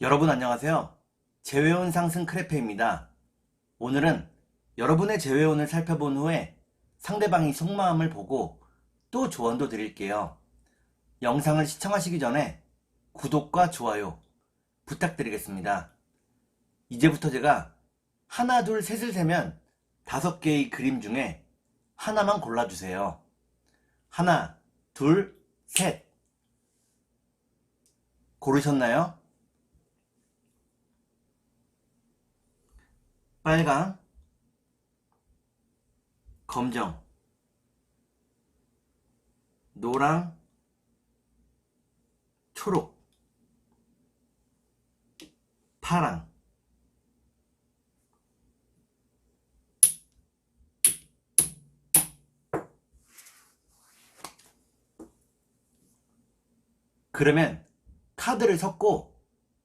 여러분 안녕하세요. 재회원 상승 크레페입니다. 오늘은 여러분의 재회원을 살펴본 후에 상대방이 속마음을 보고 또 조언도 드릴게요. 영상을 시청하시기 전에 구독과 좋아요 부탁드리겠습니다. 이제부터 제가 하나, 둘, 셋을 세면 5개의 그림 중에 하나만 골라주세요. 하나, 둘, 셋. 고르셨나요? 빨강, 검정, 노랑, 초록, 파랑. 그러면 카드를 섞고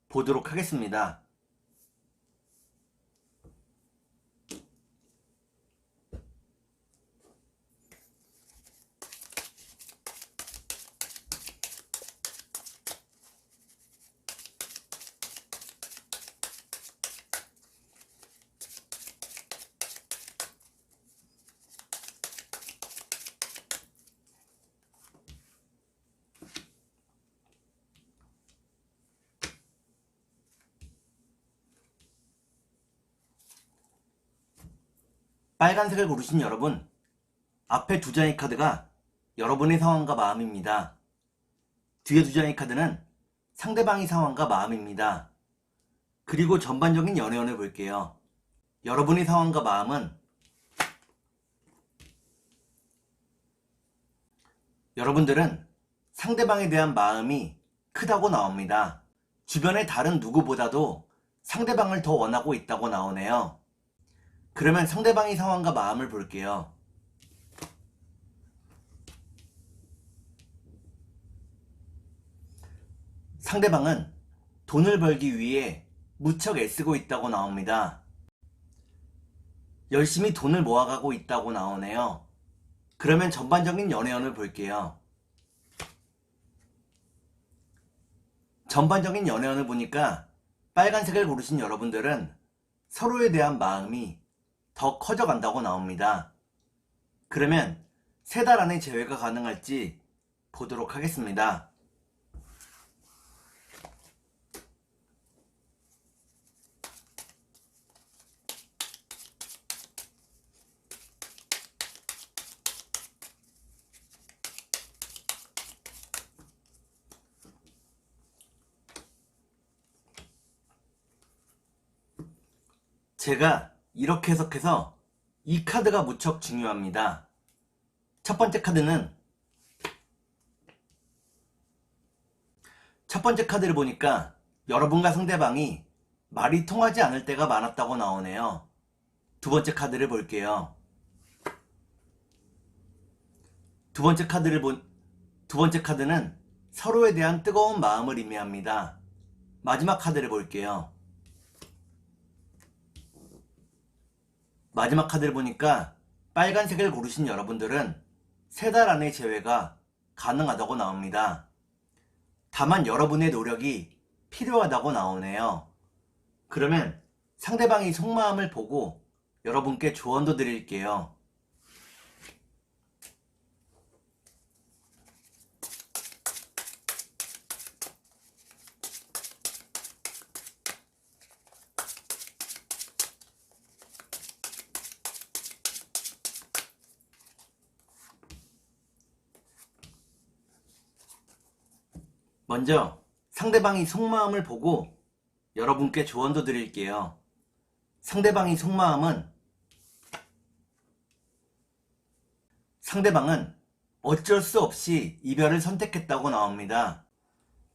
보도록 하겠습니다. 빨간색을 고르신 여러분, 앞에 2장의 카드가 여러분의 상황과 마음입니다. 뒤에 2장의 카드는 상대방의 상황과 마음입니다. 그리고 전반적인 연애운을 볼게요. 여러분의 상황과 마음은 여러분들은 상대방에 대한 마음이 크다고 나옵니다. 주변의 다른 누구보다도 상대방을 더 원하고 있다고 나오네요. 그러면 상대방의 상황과 마음을 볼게요. 상대방은 돈을 벌기 위해 무척 애쓰고 있다고 나옵니다. 열심히 돈을 모아가고 있다고 나오네요. 그러면 전반적인 연애운을 볼게요. 전반적인 연애운을 보니까 빨간색을 고르신 여러분들은 서로에 대한 마음이 더 커져간다고 나옵니다. 그러면 3달 안에 재회가 가능할지 보도록 하겠습니다. 제가 이렇게 해석해서 이 카드가 무척 중요합니다. 첫 번째 카드를 보니까 여러분과 상대방이 말이 통하지 않을 때가 많았다고 나오네요. 두 번째 카드를 볼게요. 두 번째 카드는 서로에 대한 뜨거운 마음을 의미합니다. 마지막 카드를 볼게요. 마지막 카드를 보니까 빨간색을 고르신 여러분들은 3달 안에 재회가 가능하다고 나옵니다. 다만 여러분의 노력이 필요하다고 나오네요. 그러면 상대방의 속마음을 보고 여러분께 조언도 드릴게요. 먼저 상대방의 속마음을 보고 여러분께 조언도 드릴게요. 상대방은 어쩔 수 없이 이별을 선택했다고 나옵니다.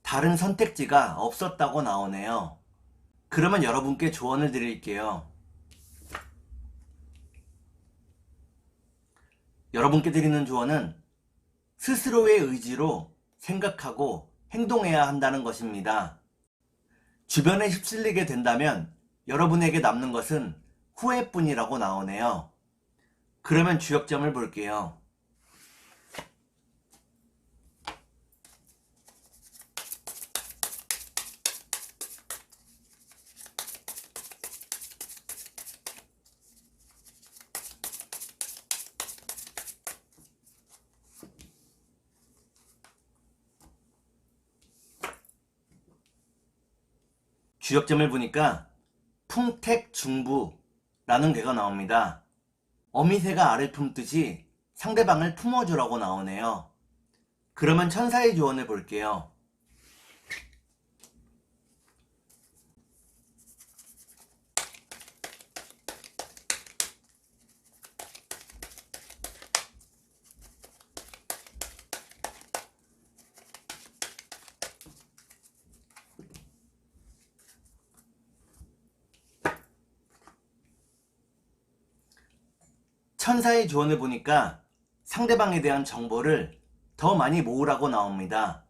다른 선택지가 없었다고 나오네요. 그러면 여러분께 조언을 드릴게요. 여러분께 드리는 조언은 스스로의 의지로 생각하고 행동해야 한다는 것입니다. 주변에 휩쓸리게 된다면 여러분에게 남는 것은 후회뿐이라고 나오네요. 그러면 주역점을 볼게요. 주역점을 보니까 풍택중부라는 괴가 나옵니다. 어미새가 알을 품듯이 상대방을 품어주라고 나오네요. 그러면 천사의 조언을 볼게요. 천사의 조언을 보니까 상대방에 대한 정보를 더 많이 모으라고 나옵니다.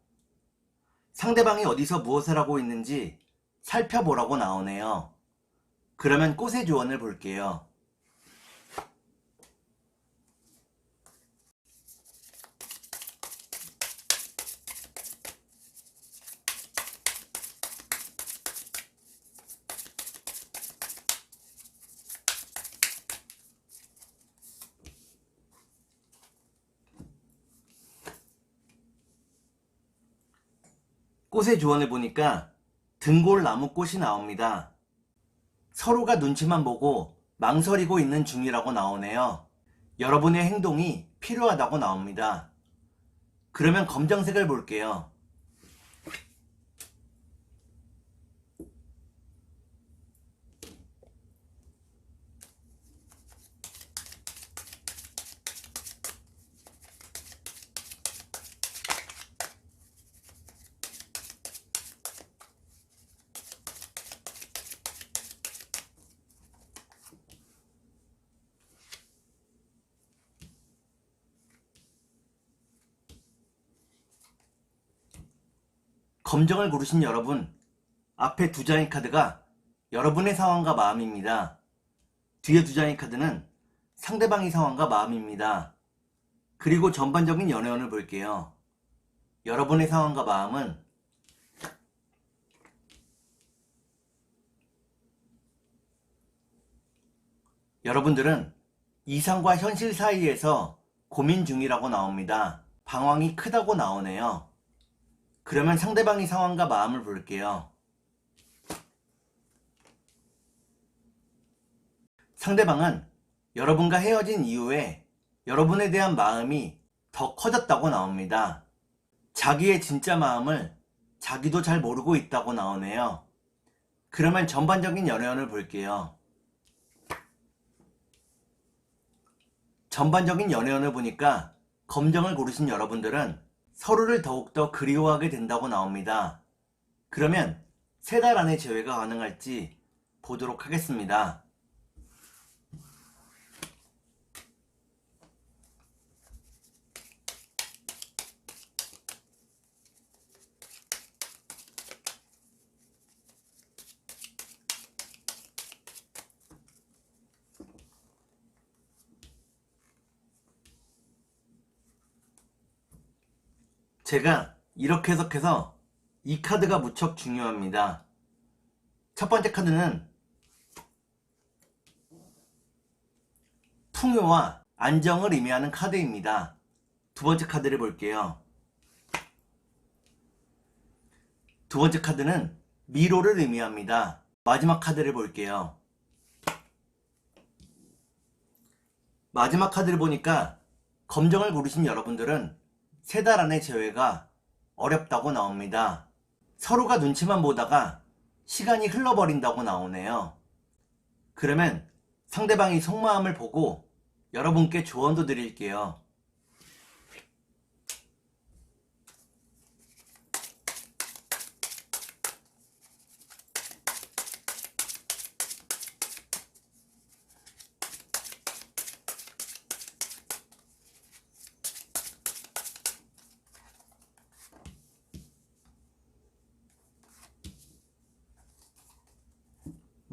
상대방이 어디서 무엇을 하고 있는지 살펴보라고 나오네요. 그러면 꽃의 조언을 볼게요. 꽃의 조언을 보니까 등골나무꽃이 나옵니다. 서로가 눈치만 보고 망설이고 있는 중이라고 나오네요. 여러분의 행동이 필요하다고 나옵니다. 그러면 검정색을 볼게요. 검정을 고르신 여러분, 앞에 두 장의 카드가 여러분의 상황과 마음입니다. 뒤에 두 장의 카드는 상대방의 상황과 마음입니다. 그리고 전반적인 연애운을 볼게요. 여러분의 상황과 마음은 여러분들은 이상과 현실 사이에서 고민 중이라고 나옵니다. 방황이 크다고 나오네요. 그러면 상대방의 상황과 마음을 볼게요. 상대방은 여러분과 헤어진 이후에 여러분에 대한 마음이 더 커졌다고 나옵니다. 자기의 진짜 마음을 자기도 잘 모르고 있다고 나오네요. 그러면 전반적인 연애운을 볼게요. 전반적인 연애운을 보니까 검정을 고르신 여러분들은 서로를 더욱더 그리워하게 된다고 나옵니다. 그러면 3달 안에 재회가 가능할지 보도록 하겠습니다. 제가 이렇게 해석해서 이 카드가 무척 중요합니다. 첫 번째 카드는 풍요와 안정을 의미하는 카드입니다. 두 번째 카드를 볼게요. 두 번째 카드는 미로를 의미합니다. 마지막 카드를 볼게요. 마지막 카드를 보니까 검정을 고르신 여러분들은 3달 안에 재회가 어렵다고 나옵니다. 서로가 눈치만 보다가 시간이 흘러버린다고 나오네요. 그러면 상대방이 속마음을 보고 여러분께 조언도 드릴게요.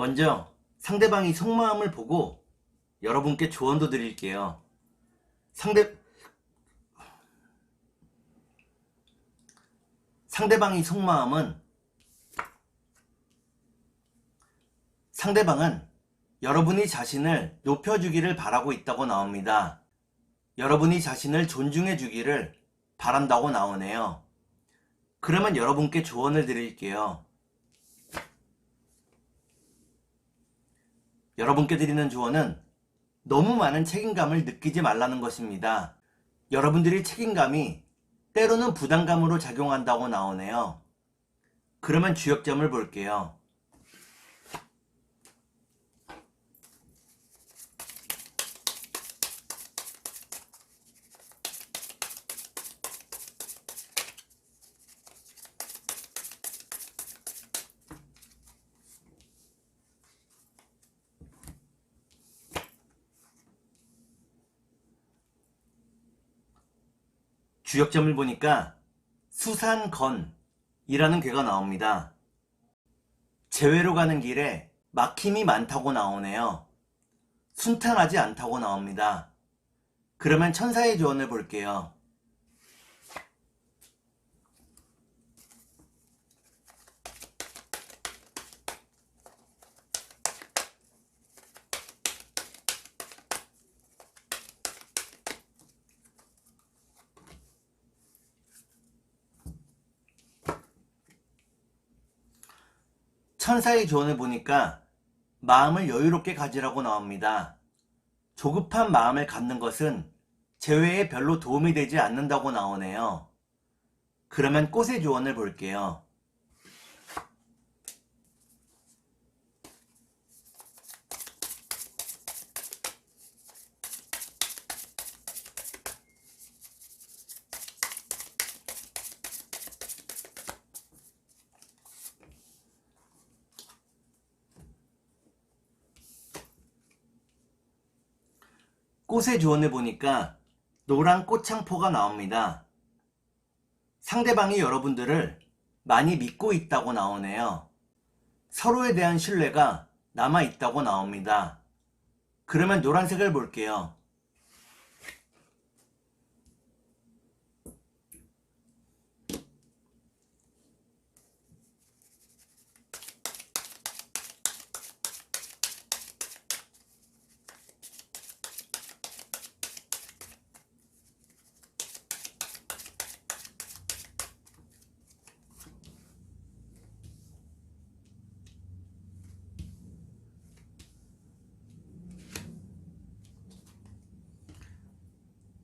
먼저 상대방이 속마음을 보고 여러분께 조언도 드릴게요. 상대방의 속마음은 상대방은 여러분이 자신을 높여주기를 바라고 있다고 나옵니다. 여러분이 자신을 존중해주기를 바란다고 나오네요. 그러면 여러분께 조언을 드릴게요. 여러분께 드리는 조언은 너무 많은 책임감을 느끼지 말라는 것입니다. 여러분들이 책임감이 때로는 부담감으로 작용한다고 나오네요. 그러면 주역점을 볼게요. 주역점을 보니까 수산건이라는 괴가 나옵니다. 재회로 가는 길에 막힘이 많다고 나오네요. 순탄하지 않다고 나옵니다. 그러면 천사의 조언을 볼게요. 천사의 조언을 보니까 마음을 여유롭게 가지라고 나옵니다. 조급한 마음을 갖는 것은 재회에 별로 도움이 되지 않는다고 나오네요. 그러면 꽃의 조언을 볼게요. 꽃의 조언을 보니까 노란 꽃창포가 나옵니다. 상대방이 여러분들을 많이 믿고 있다고 나오네요. 서로에 대한 신뢰가 남아있다고 나옵니다. 그러면 노란색을 볼게요.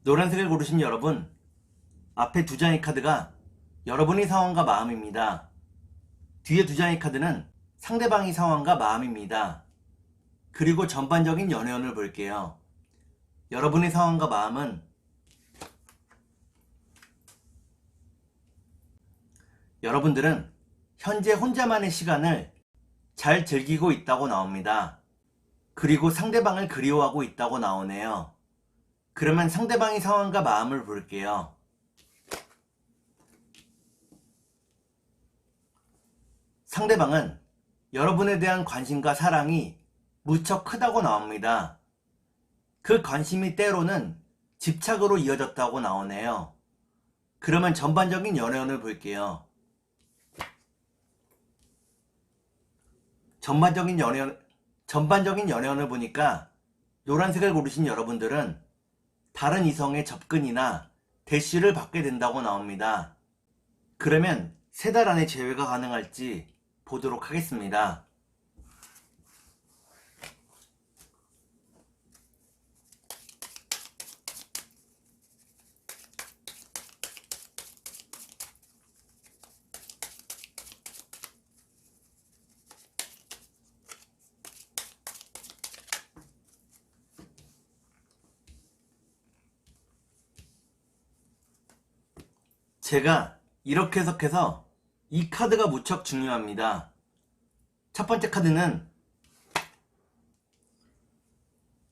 노란색을 고르신 여러분, 앞에 두 장의 카드가 여러분의 상황과 마음입니다. 뒤에 두 장의 카드는 상대방의 상황과 마음입니다. 그리고 전반적인 연애운을 볼게요. 여러분의 상황과 마음은 여러분들은 현재 혼자만의 시간을 잘 즐기고 있다고 나옵니다. 그리고 상대방을 그리워하고 있다고 나오네요. 그러면 상대방의 상황과 마음을 볼게요. 상대방은 여러분에 대한 관심과 사랑이 무척 크다고 나옵니다. 그 관심이 때로는 집착으로 이어졌다고 나오네요. 그러면 전반적인 연애운을 볼게요. 전반적인 연애운을 보니까 노란색을 고르신 여러분들은 다른 이성의 접근이나 대시를 받게 된다고 나옵니다. 그러면 3달 안에 재회가 가능할지 보도록 하겠습니다. 제가 이렇게 해석해서 이 카드가 무척 중요합니다. 첫 번째 카드는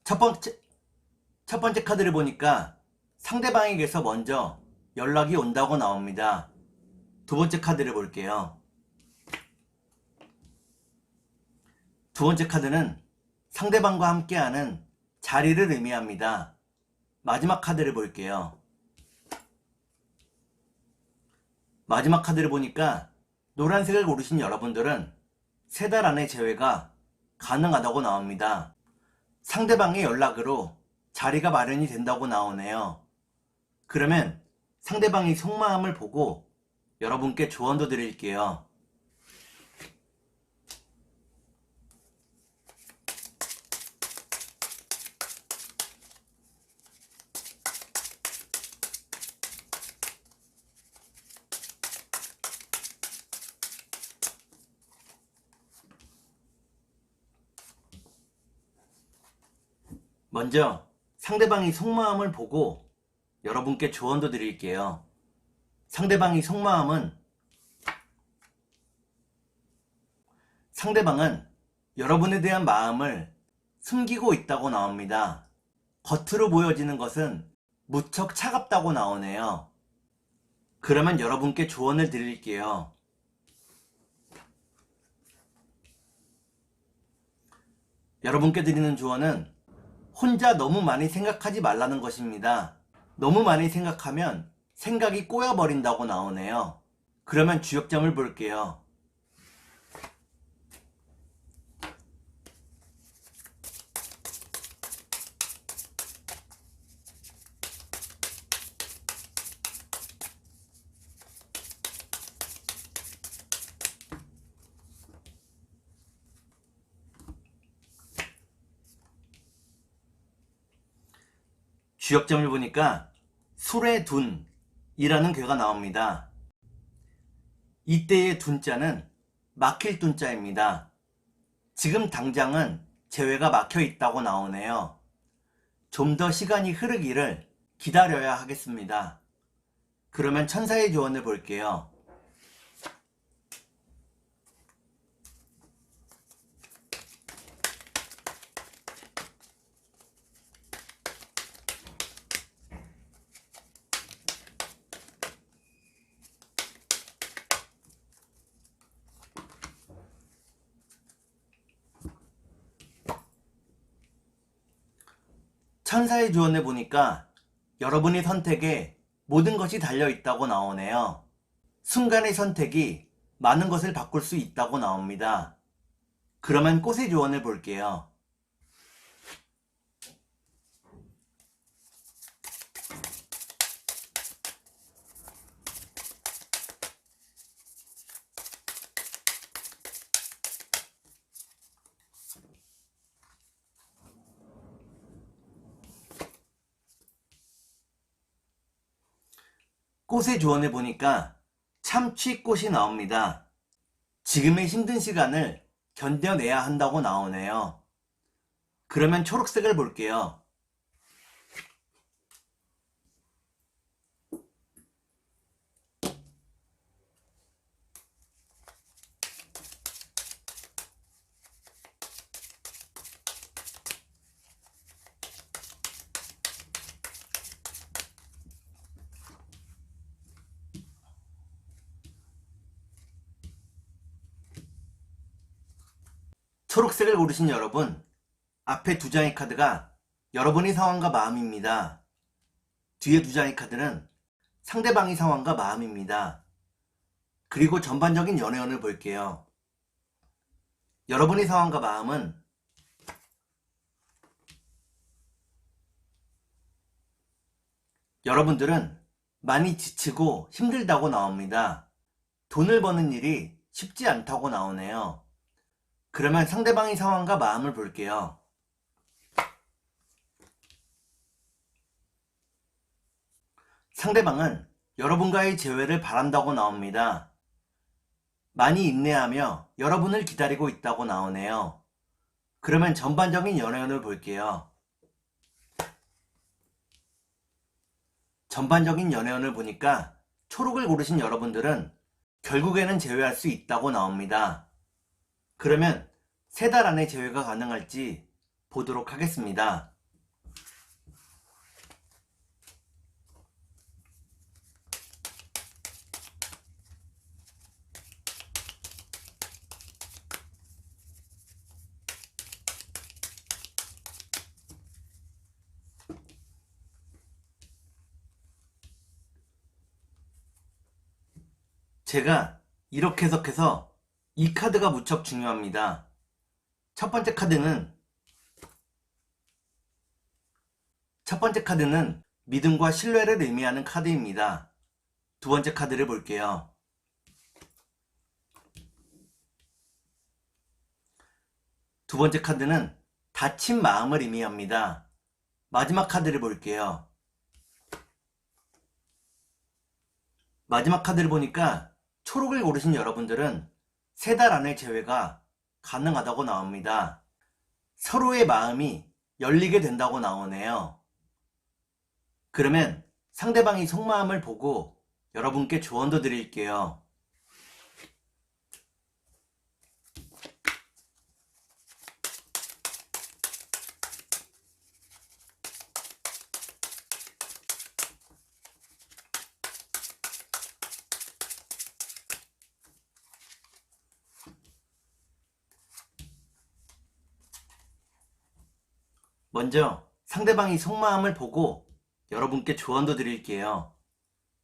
첫 번째 카드를 보니까 상대방에게서 먼저 연락이 온다고 나옵니다. 두 번째 카드를 볼게요. 두 번째 카드는 상대방과 함께하는 자리를 의미합니다. 마지막 카드를 볼게요. 마지막 카드를 보니까 노란색을 고르신 여러분들은 3달 안에 재회가 가능하다고 나옵니다. 상대방의 연락으로 자리가 마련이 된다고 나오네요. 그러면 상대방의 속마음을 보고 여러분께 조언도 드릴게요. 먼저 상대방이 속마음을 보고 여러분께 조언도 드릴게요. 상대방은 여러분에 대한 마음을 숨기고 있다고 나옵니다. 겉으로 보여지는 것은 무척 차갑다고 나오네요. 그러면 여러분께 조언을 드릴게요. 여러분께 드리는 조언은 혼자 너무 많이 생각하지 말라는 것입니다. 너무 많이 생각하면 생각이 꼬여버린다고 나오네요. 그러면 주역점을 볼게요. 주역점을 보니까 술의 둔이라는 괴가 나옵니다. 이때의 둔자는 막힐 둔자입니다. 지금 당장은 재회가 막혀 있다고 나오네요. 좀 더 시간이 흐르기를 기다려야 하겠습니다. 그러면 천사의 조언을 볼게요. 천사의 조언을 보니까 여러분의 선택에 모든 것이 달려있다고 나오네요. 순간의 선택이 많은 것을 바꿀 수 있다고 나옵니다. 그러면 꽃의 조언을 볼게요. 꽃의 조언을 보니까 참치꽃이 나옵니다. 지금의 힘든 시간을 견뎌내야 한다고 나오네요. 그러면 초록색을 볼게요. 초록색을 고르신 여러분, 앞에 두 장의 카드가 여러분의 상황과 마음입니다. 뒤에 두 장의 카드는 상대방의 상황과 마음입니다. 그리고 전반적인 연애운을 볼게요. 여러분의 상황과 마음은 여러분들은 많이 지치고 힘들다고 나옵니다. 돈을 버는 일이 쉽지 않다고 나오네요. 그러면 상대방의 상황과 마음을 볼게요. 상대방은 여러분과의 재회를 바란다고 나옵니다. 많이 인내하며 여러분을 기다리고 있다고 나오네요. 그러면 전반적인 연애운을 볼게요. 전반적인 연애운을 보니까 초록을 고르신 여러분들은 결국에는 재회할 수 있다고 나옵니다. 그러면 3달 안에 재회가 가능할지 보도록 하겠습니다. 제가 이렇게 해석해서 이 카드가 무척 중요합니다. 첫 번째 카드는 믿음과 신뢰를 의미하는 카드입니다. 두 번째 카드를 볼게요. 두 번째 카드는 다친 마음을 의미합니다. 마지막 카드를 볼게요. 마지막 카드를 보니까 초록을 고르신 여러분들은 3달 안에 재회가 가능하다고 나옵니다. 서로의 마음이 열리게 된다고 나오네요. 그러면 상대방이 속마음을 보고 여러분께 조언도 드릴게요. 먼저 상대방이 속마음을 보고 여러분께 조언도 드릴게요.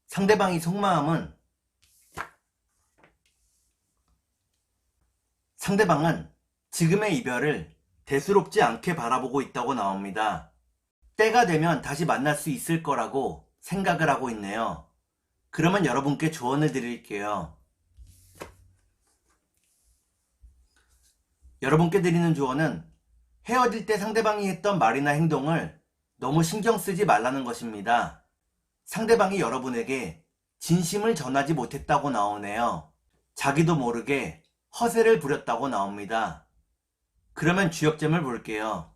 상대방이 속마음은 상대방은 지금의 이별을 대수롭지 않게 바라보고 있다고 나옵니다. 때가 되면 다시 만날 수 있을 거라고 생각을 하고 있네요. 그러면 여러분께 조언을 드릴게요. 여러분께 드리는 조언은 헤어질 때 상대방이 했던 말이나 행동을 너무 신경 쓰지 말라는 것입니다. 상대방이 여러분에게 진심을 전하지 못했다고 나오네요. 자기도 모르게 허세를 부렸다고 나옵니다. 그러면 주역점을 볼게요.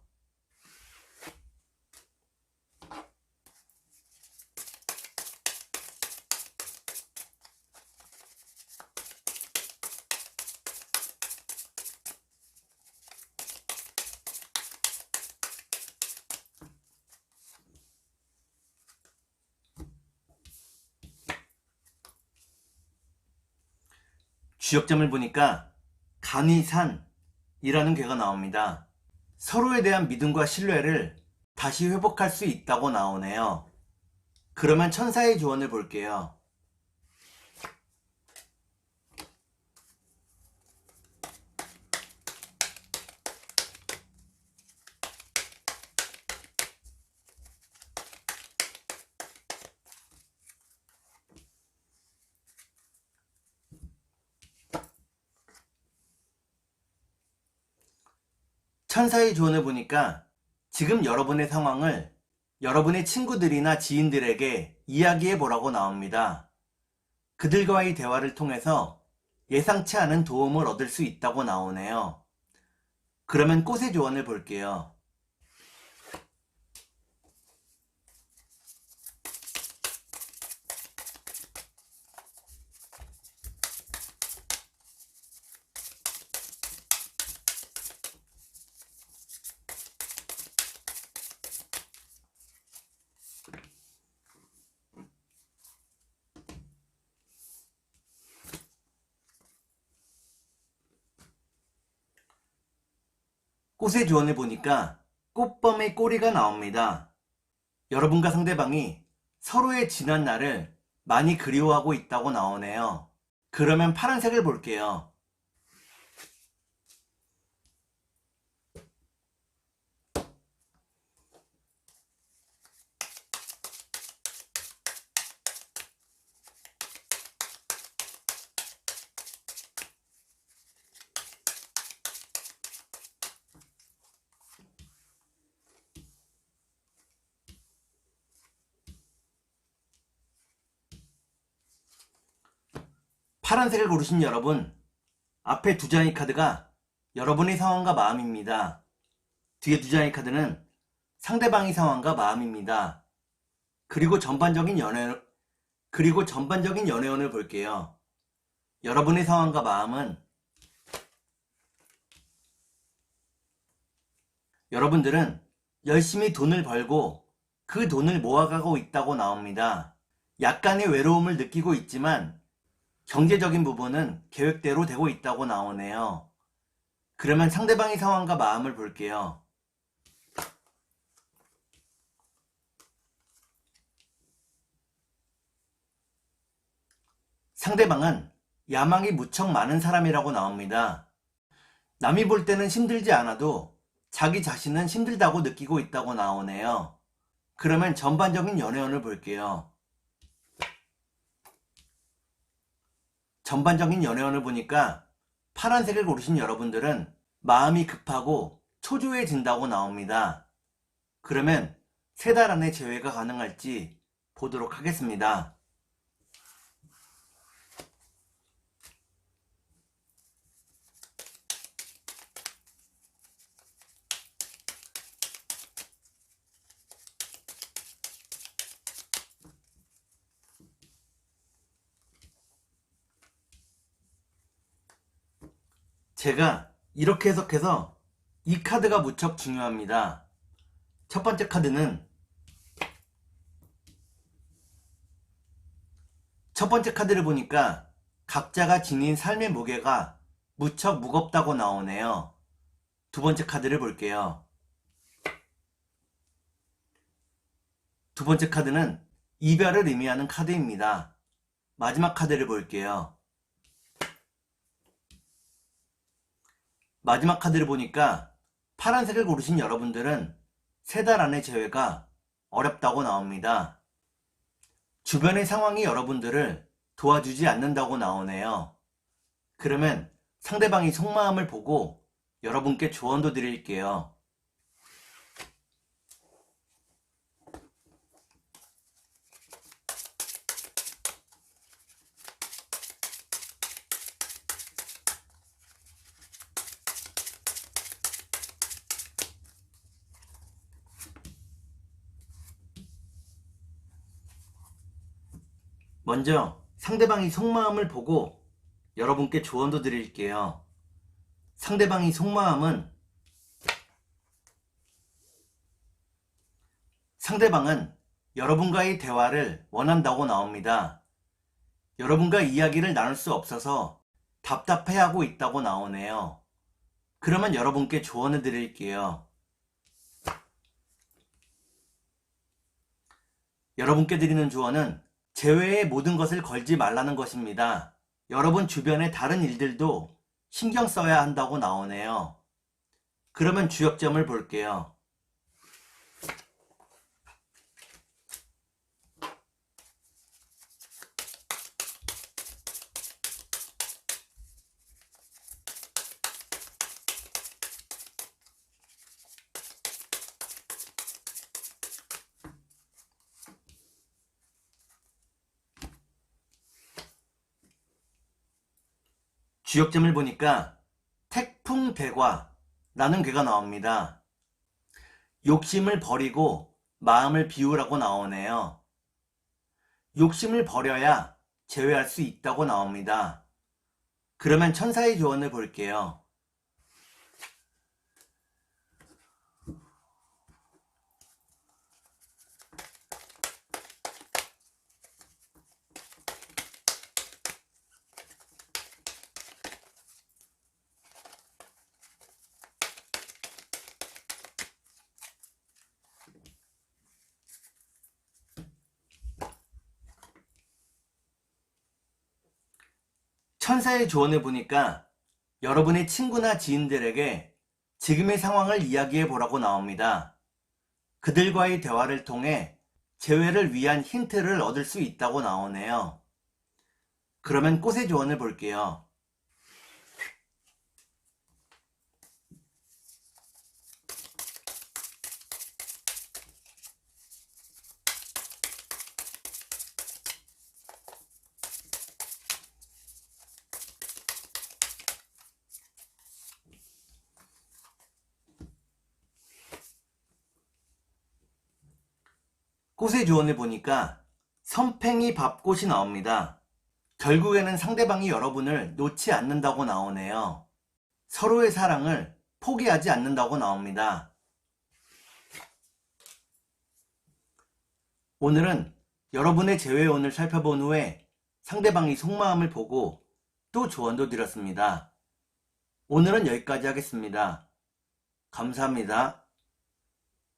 주역점을 보니까 간이산이라는 괴가 나옵니다. 서로에 대한 믿음과 신뢰를 다시 회복할 수 있다고 나오네요. 그러면 천사의 조언을 볼게요. 천사의 조언을 보니까 지금 여러분의 상황을 여러분의 친구들이나 지인들에게 이야기해 보라고 나옵니다. 그들과의 대화를 통해서 예상치 않은 도움을 얻을 수 있다고 나오네요. 그러면 꽃의 조언을 볼게요. 꽃의 조언을 보니까 꽃범의 꼬리가 나옵니다. 여러분과 상대방이 서로의 지난 날을 많이 그리워하고 있다고 나오네요. 그러면 파란색을 볼게요. 파란색을 고르신 여러분, 앞에 두 장의 카드가 여러분의 상황과 마음입니다. 뒤에 두 장의 카드는 상대방의 상황과 마음입니다. 그리고 전반적인 연애운을 볼게요. 여러분의 상황과 마음은 여러분들은 열심히 돈을 벌고 그 돈을 모아가고 있다고 나옵니다. 약간의 외로움을 느끼고 있지만 경제적인 부분은 계획대로 되고 있다고 나오네요. 그러면 상대방의 상황과 마음을 볼게요. 상대방은 야망이 무척 많은 사람이라고 나옵니다. 남이 볼 때는 힘들지 않아도 자기 자신은 힘들다고 느끼고 있다고 나오네요. 그러면 전반적인 연애운을 볼게요. 전반적인 연애운을 보니까 파란색을 고르신 여러분들은 마음이 급하고 초조해진다고 나옵니다. 그러면 3달 안에 재회가 가능할지 보도록 하겠습니다. 제가 이렇게 해석해서 이 카드가 무척 중요합니다. 첫 번째 카드는 첫 번째 카드를 보니까 각자가 지닌 삶의 무게가 무척 무겁다고 나오네요. 두 번째 카드를 볼게요. 두 번째 카드는 이별을 의미하는 카드입니다. 마지막 카드를 볼게요. 마지막 카드를 보니까 파란색을 고르신 여러분들은 3달 안의 재회가 어렵다고 나옵니다. 주변의 상황이 여러분들을 도와주지 않는다고 나오네요. 그러면 상대방이 속마음을 보고 여러분께 조언도 드릴게요. 먼저 상대방이 속마음을 보고 여러분께 조언도 드릴게요. 상대방이 속마음은 상대방은 여러분과의 대화를 원한다고 나옵니다. 여러분과 이야기를 나눌 수 없어서 답답해하고 있다고 나오네요. 그러면 여러분께 조언을 드릴게요. 여러분께 드리는 조언은 재회의 모든 것을 걸지 말라는 것입니다. 여러분 주변의 다른 일들도 신경 써야 한다고 나오네요. 그러면 주역점을 볼게요. 주역점을 보니까 태풍대과라는 괴가 나옵니다. 욕심을 버리고 마음을 비우라고 나오네요. 욕심을 버려야 제외할 수 있다고 나옵니다. 그러면 천사의 조언을 볼게요. 천사의 조언을 보니까 여러분의 친구나 지인들에게 지금의 상황을 이야기해 보라고 나옵니다. 그들과의 대화를 통해 재회를 위한 힌트를 얻을 수 있다고 나오네요. 그러면 꽃의 조언을 볼게요. 꽃의 조언을 보니까 선팽이 밥꽃이 나옵니다. 결국에는 상대방이 여러분을 놓지 않는다고 나오네요. 서로의 사랑을 포기하지 않는다고 나옵니다. 오늘은 여러분의 재회운을 살펴본 후에 상대방이 속마음을 보고 또 조언도 드렸습니다. 오늘은 여기까지 하겠습니다. 감사합니다.